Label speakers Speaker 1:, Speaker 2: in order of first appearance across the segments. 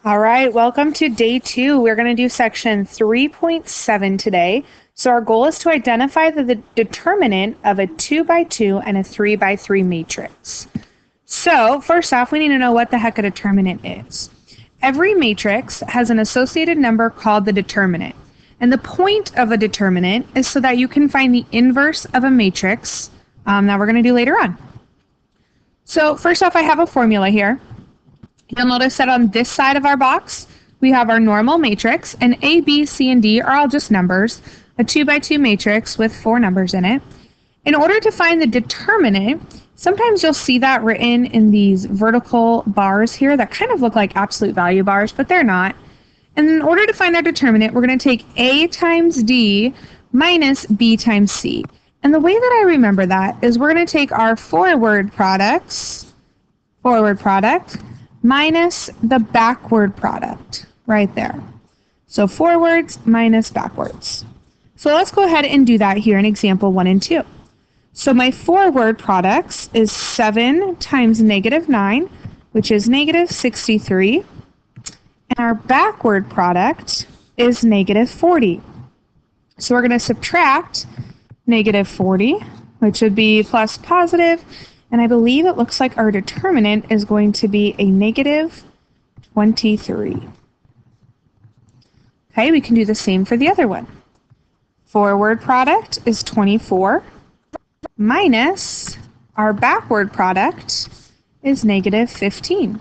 Speaker 1: All right, welcome to day 2. We're going to do section 3.7 today. So our goal is to identify the determinant of a 2 by 2 and a 3 by 3 matrix. So first off, we need to know what the heck a determinant is. Every matrix has an associated number called the determinant. And the point of a determinant is so that you can find the inverse of a matrix that we're going to do later on. So first off, I have a formula here. You'll notice that on this side of our box, we have our normal matrix, and A, B, C, and D are all just numbers, a 2 by 2 matrix with 4 numbers in it. In order to find the determinant, sometimes you'll see that written in these vertical bars here that kind of look like absolute value bars, but they're not. And in order to find our determinant, we're going to take A times D minus B times C. And the way that I remember that is we're going to take our forward product, minus the backward product right there. So forwards minus backwards. So let's go ahead and do that here in example 1 and 2. So my forward products is 7 times negative 9, which is negative 63. And our backward product is negative 40. So we're going to subtract negative 40, which would be plus positive. And I believe it looks like our determinant is going to be a negative 23. Okay, we can do the same for the other one. Forward product is 24 minus our backward product is negative 15.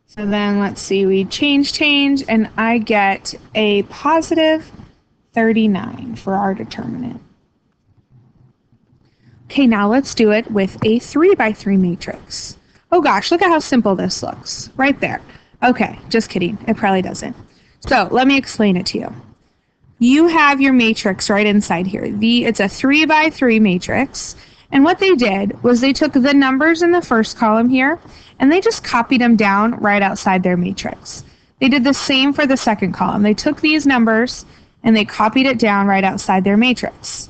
Speaker 1: So then let's see, we change, and I get a positive 39 for our determinant. Okay, now let's do it with a 3 by 3 matrix. Oh gosh, look at how simple this looks. Right there. Okay, just kidding. It probably doesn't. So let me explain it to you. You have your matrix right inside here. It's a 3 by 3 matrix. And what they did was they took the numbers in the first column here, and they just copied them down right outside their matrix. They did the same for the second column. They took these numbers, and they copied it down right outside their matrix.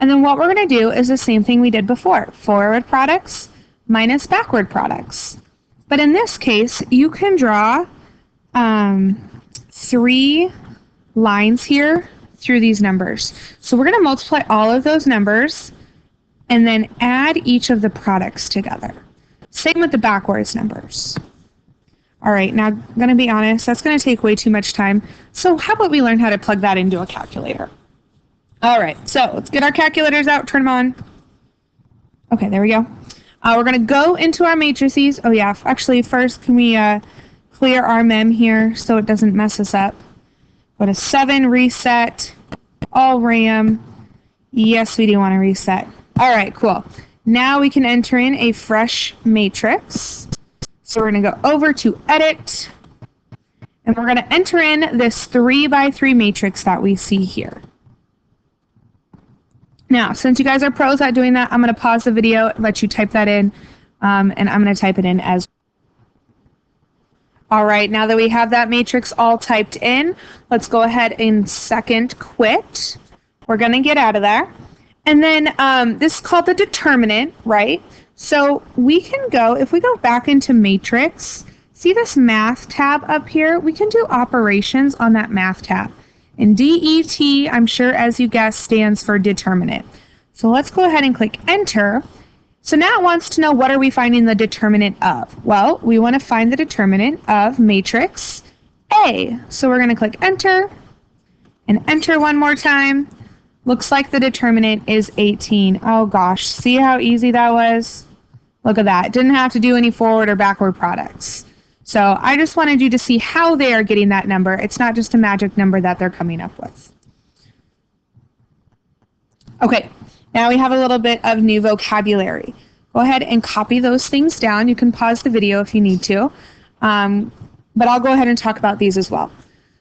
Speaker 1: And then what we're going to do is the same thing we did before. Forward products minus backward products. But in this case, you can draw 3 lines here through these numbers. So we're going to multiply all of those numbers and then add each of the products together. Same with the backwards numbers. All right, now I'm going to be honest, that's going to take way too much time. So how about we learn how to plug that into a calculator? All right, so let's get our calculators out, turn them on. Okay, there we go. We're going to go into our matrices. Oh yeah, actually first can we clear our mem here so it doesn't mess us up. Go to 7, reset, all RAM. Yes, we do want to reset. All right, cool. Now we can enter in a fresh matrix. So we're going to go over to edit, and we're going to enter in this 3 by 3 matrix that we see here. Now, since you guys are pros at doing that, I'm going to pause the video, let you type that in, and I'm going to type it in as well. All right, now that we have that matrix all typed in, let's go ahead and second quit. We're going to get out of there. And then this is called the determinant, right? So we can go, if we go back into matrix, see this math tab up here? We can do operations on that math tab. And DET, I'm sure as you guessed, stands for determinant. So let's go ahead and click enter. So now it wants to know, what are we finding the determinant of? Well, we want to find the determinant of matrix A. So we're going to click enter and enter one more time. Looks like the determinant is 18. Oh gosh, see how easy that was? Look at that. Didn't have to do any forward or backward products. So I just wanted you to see how they are getting that number. It's not just a magic number that they're coming up with. Okay, now we have a little bit of new vocabulary. Go ahead and copy those things down. You can pause the video if you need to, but I'll go ahead and talk about these as well.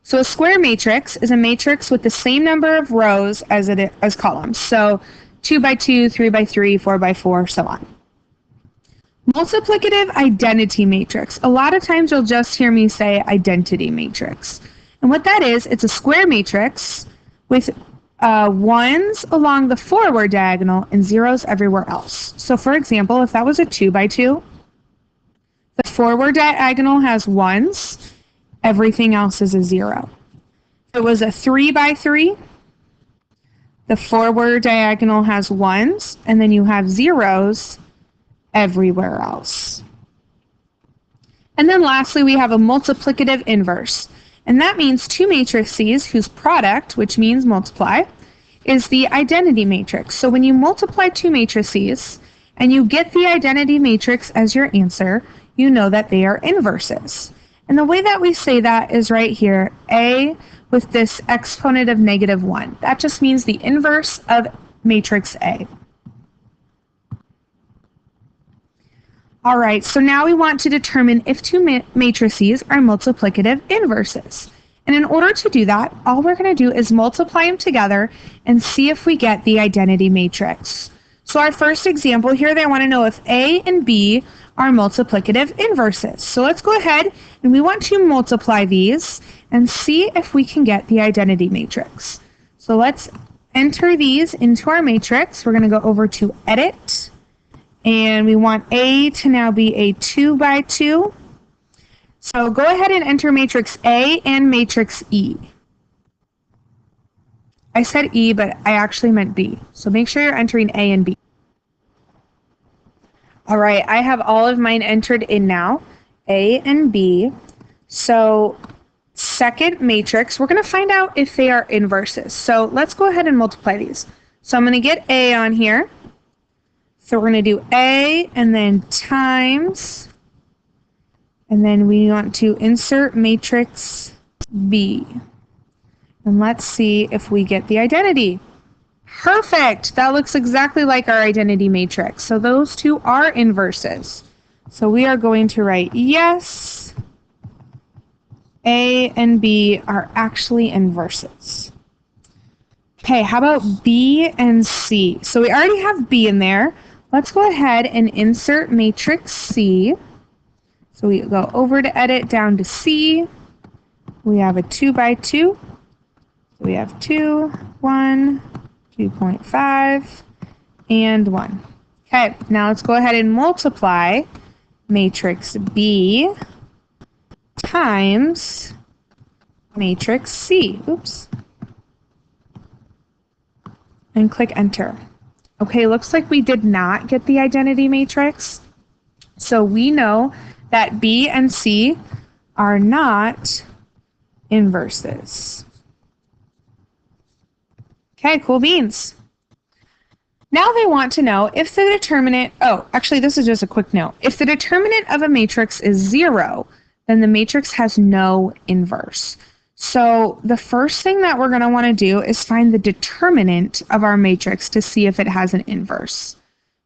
Speaker 1: So a square matrix is a matrix with the same number of rows as columns. So 2 by 2, 3 by 3, 4 by 4, so on. Multiplicative identity matrix. A lot of times you'll just hear me say identity matrix. And what that is, it's a square matrix with ones along the forward diagonal and zeros everywhere else. So for example, if that was a 2 by 2, the forward diagonal has ones, everything else is a 0. If it was a 3 by 3, the forward diagonal has ones, and then you have zeros everywhere else. And then lastly, we have a multiplicative inverse. And that means two matrices whose product, which means multiply, is the identity matrix. So when you multiply two matrices and you get the identity matrix as your answer, you know that they are inverses. And the way that we say that is right here, A with this exponent of -1. That just means the inverse of matrix A. All right, so now we want to determine if two matrices are multiplicative inverses. And in order to do that, all we're going to do is multiply them together and see if we get the identity matrix. So our first example here, they want to know if A and B are multiplicative inverses. So let's go ahead and we want to multiply these and see if we can get the identity matrix. So let's enter these into our matrix. We're going to go over to Edit. And we want A to now be a 2 by 2. So go ahead and enter matrix A and matrix E. I said E, but I actually meant B. So make sure you're entering A and B. All right, I have all of mine entered in now, A and B. So second matrix, we're going to find out if they are inverses. So let's go ahead and multiply these. So I'm going to get A on here. So we're going to do A and then times, and then we want to insert matrix B. And let's see if we get the identity. Perfect! That looks exactly like our identity matrix. So those two are inverses. So we are going to write yes, A and B are actually inverses. Okay, how about B and C? So we already have B in there. Let's go ahead and insert matrix C. So we go over to Edit, down to C. We have a 2 by 2. So we have 2, 1, 2.5, and 1. Okay, now let's go ahead and multiply matrix B times matrix C. Oops. And click Enter. Okay, looks like we did not get the identity matrix. So we know that B and C are not inverses. Okay, cool beans. Now they want to know if the determinant, oh, actually this is just a quick note. If the determinant of a matrix is 0, then the matrix has no inverse. So the first thing that we're going to want to do is find the determinant of our matrix to see if it has an inverse.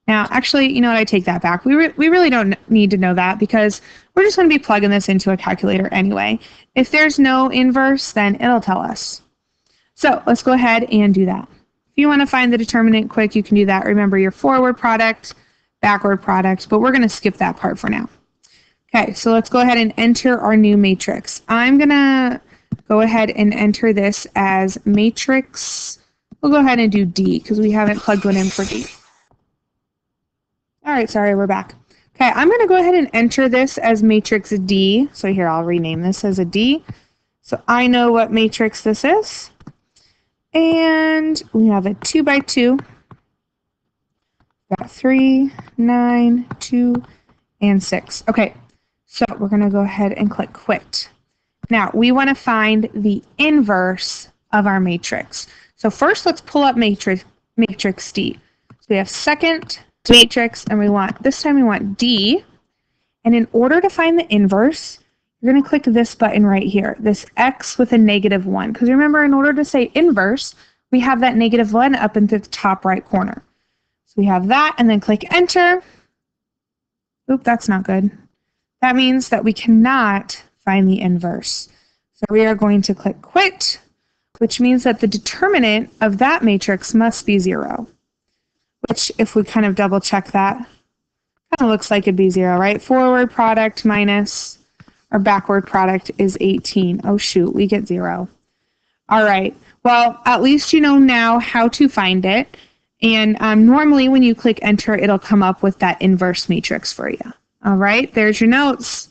Speaker 1: Now, actually, you know what? I take that back. We really don't need to know that because we're just going to be plugging this into a calculator anyway. If there's no inverse, then it'll tell us. So let's go ahead and do that. If you want to find the determinant quick, you can do that. Remember your forward product, backward product, but we're going to skip that part for now. Okay, so let's go ahead and enter our new matrix. I'm going to go ahead and enter this as matrix. We'll go ahead and do D because we haven't plugged one in for D. All right, sorry, we're back. Okay, I'm going to go ahead and enter this as matrix D. So here, I'll rename this as a D. So I know what matrix this is. And we have a 2 by 2. Got 3, 9, 2, and 6. Okay, so we're going to go ahead and click Quit. Now, we want to find the inverse of our matrix. So first, let's pull up matrix D. So we have second matrix, and this time we want D. And in order to find the inverse, you're going to click this button right here, this X with a -1. Because remember, in order to say inverse, we have that -1 up in the top right corner. So we have that, and then click Enter. Oop, that's not good. That means that we cannot find the inverse. So we are going to click Quit, which means that the determinant of that matrix must be 0. Which, if we kind of double check that, kind of looks like it'd be 0, right? Forward product minus our backward product is 18. Oh shoot, we get 0. All right, well, at least you know now how to find it. And normally when you click Enter, it'll come up with that inverse matrix for you. All right, there's your notes.